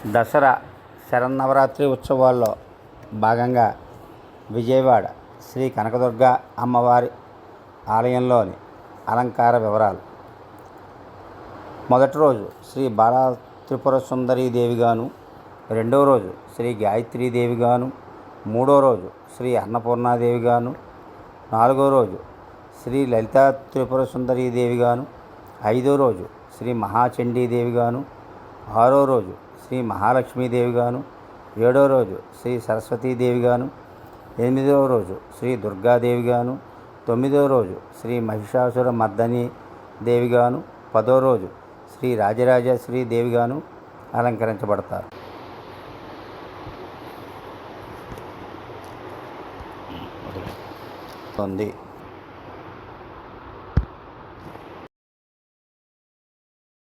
దసరా శరన్నవరాత్రి ఉత్సవాల్లో భాగంగా విజయవాడ శ్రీ కనకదుర్గ అమ్మవారి ఆలయంలోని అలంకార వివరాలు. మొదటి రోజు శ్రీ బాలా త్రిపుర సుందరీ దేవిగాను, రెండవ రోజు శ్రీ గాయత్రీదేవిగాను, మూడో రోజు శ్రీ అన్నపూర్ణాదేవిగాను, నాలుగో రోజు శ్రీ లలితా త్రిపుర సుందరీ దేవిగాను, ఐదో రోజు శ్రీ మహాచండీదేవిగాను, ఆరో రోజు శ్రీ మహాలక్ష్మీదేవిగాను, ఏడో రోజు శ్రీ సరస్వతీదేవిగాను, ఎనిమిదవ రోజు శ్రీ దుర్గాదేవిగాను, తొమ్మిదవ రోజు శ్రీ మహిషాసుర మర్దని దేవిగాను, పదో రోజు శ్రీ రాజరాజేశ్వరి దేవిగాను అలంకరించబడతారు. ఉంది